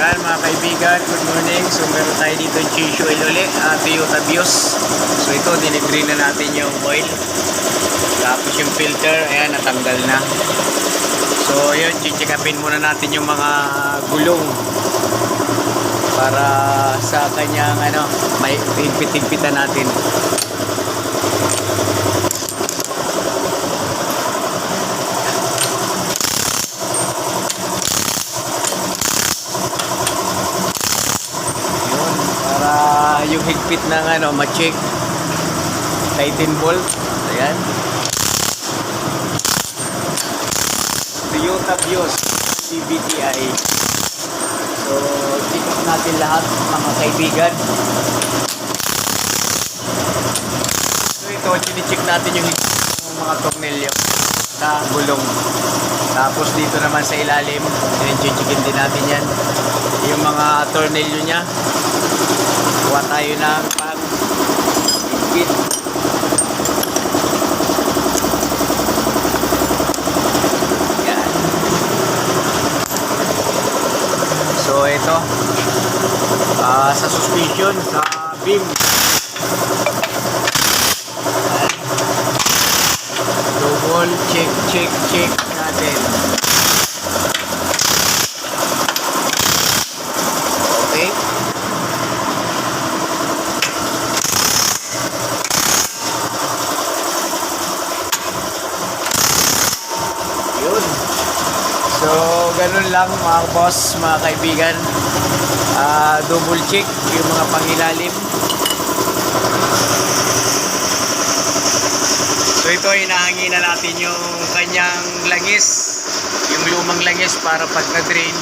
Yan mga kaibigan, good morning. So meron tayo dito yung change oil ulit, Toyota Vios. So ito, dinidrain na natin yung oil. Tapos yung filter, ayan, natanggal na. So yun, chichikapin muna natin yung mga gulong para sa kanyang may higpit-higpitan natin. Yung higpit ng ma-check 18 volt. Ayan, Toyota Vios CVTi. So check up natin lahat mga kaibigan. So ito, chine-check natin yung mga tornilyo sa gulong. Tapos dito naman sa ilalim, chine-checkin din natin yan yung mga tornilyo nya. Kuha tayo ng pang-higpit. Yan. So ito, sa suspension, sa beam, double check natin. Okay. So, ganun lang mga boss, mga kaibigan. Double check yung mga pangilalim. So, ito hinahangin na natin yung kanyang langis. Yung lumang langis para pag na-drain,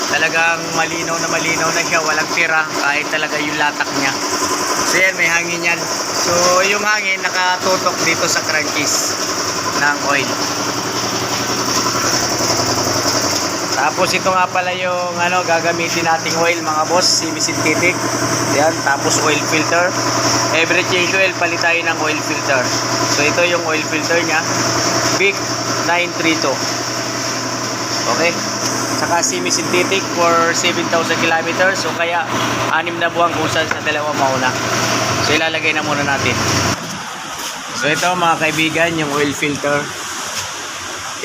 talagang malinaw na siya. Walang tira kahit talaga yung latak niya. So, yan, may hangin yan. So, yung hangin nakatutok dito sa crankcase ng oil. Tapos ito nga pala yung gagamitin nating oil mga boss, semi-synthetic. Yan, tapos oil filter. Every change oil, palit tayo ng oil filter. So ito yung oil filter nya, Big 932. Okay? Saka semi-synthetic for 7,000 kilometers. So kaya 6 na buwan kung saan sa dalawa mauna. So ilalagay na muna natin. So ito mga kaibigan, yung oil filter.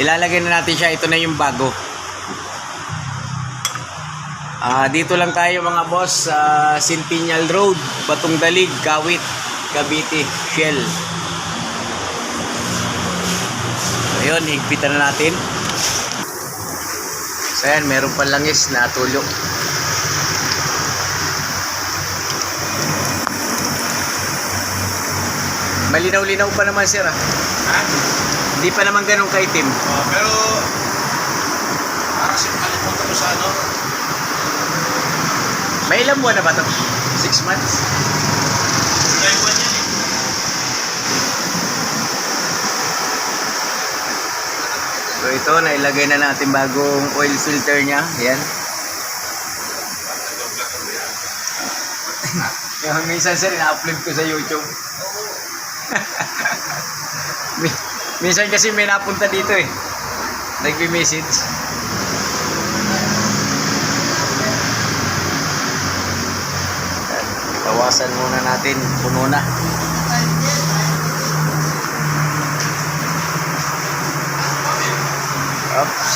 Ilalagay na natin siya, ito na yung bago. Dito lang tayo mga boss sa Centennial Road, Batong Dalig, Kawit, Cavite, Shell. So yun, higpitan na natin. So yan, meron pa langis na tulo. Malinaw-linaw pa naman sir. Hindi pa naman ganun kaitim. Pero parang kalimutan mo sa May ilang buwan na ba ito? 6 months? Ilan yan eh. So ito, nailagay na natin bagong oil filter nya. Yan. Yung minsan sir, na-upload ko sa YouTube. Minsan kasi may napunta dito eh. Nagbi-message. Tawasan muna natin, puno na. Oops.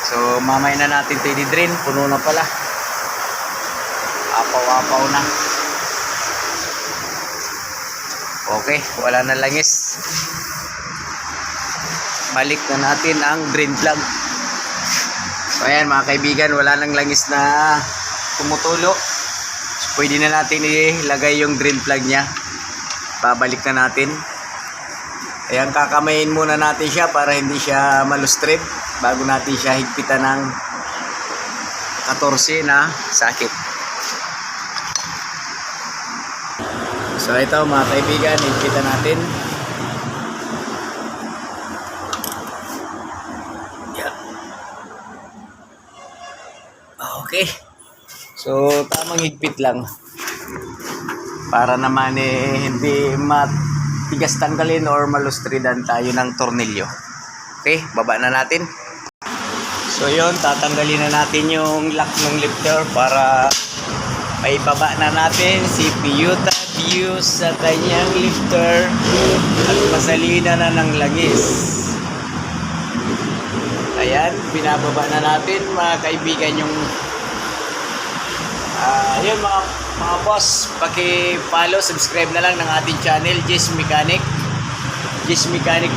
So mamay na natin ito i-drain, puno na pala. Apaw-apaw na. Okay, wala na langis. Balik na natin ang drain plug. So ayan mga kaibigan, wala nang langis na tumutulo. So pwede na natin ilagay yung drain plug nya. Babalik na natin. Ayan, kakamayin muna natin siya para hindi siya malustrip bago natin siya higpitan ng 14 na sakit. So ito mga kaibigan, higpitan natin. Okay. So, tamang higpit lang. Para naman hindi tigas tanggalin or malustridan tayo ng tornilyo. Okay, baba na natin. So yun, tatanggalin na natin yung lock ng lifter para maibaba na natin si Piyuta Views sa kanyang lifter at masalina na ng langis. Ayan, binababa na natin mga kaibigan yung yun mga boss, paki-follow, subscribe na lang ng ating channel, Jess Mechanic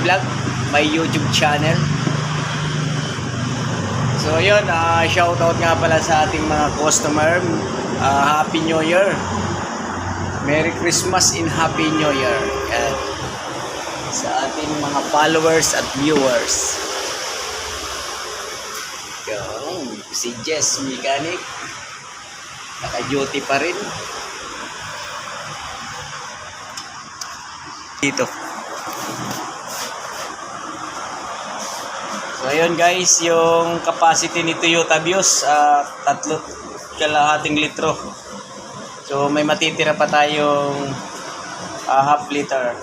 Vlog, my YouTube channel. So yun, shoutout nga pala sa ating mga customer. Happy New Year, Merry Christmas and Happy New Year. Yan. Sa ating mga followers at viewers. Yung si Jess Mechanic, naka-duty pa rin dito. So ayun guys, yung capacity ni Toyota Vios 3.5 litro. So may matitira pa tayong half liter.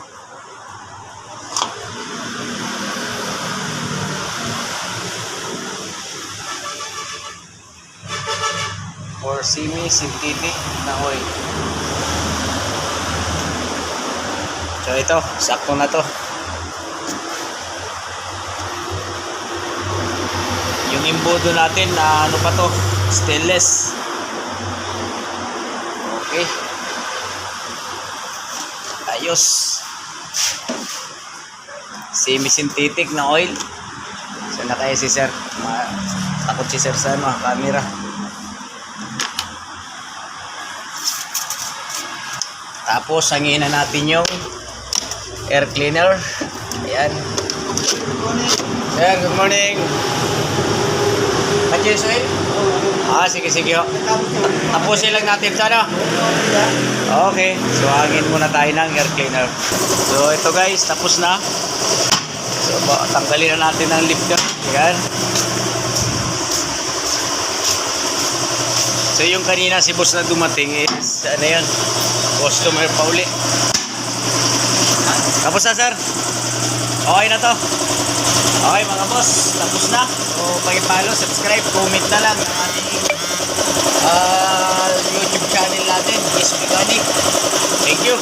For semi-synthetic na oil. So ito, sakto na to. Yung imbudo natin na ano pa to, stainless. Okay. Ayos. Semi-synthetic na oil. So na kaya si sir. Takot si sir sa camera. Tapos hangin na natin yung air cleaner. Ayan. Sir, good morning. Adjust oil? Sige ho. Tapusin lang natin sana. Okay. So hangin muna tayo ng air cleaner. So ito guys, tapos na. So tanggalin na natin ang lifter. Ayan. So yung kanina si boss na dumating is ano yan, customer pa uli. Tapos na sir. Okay na to. Okay mga boss, tapos na. So paki-follow, subscribe, comment na lang ng ating YouTube channel natin, Jess Mechanic. Thank you.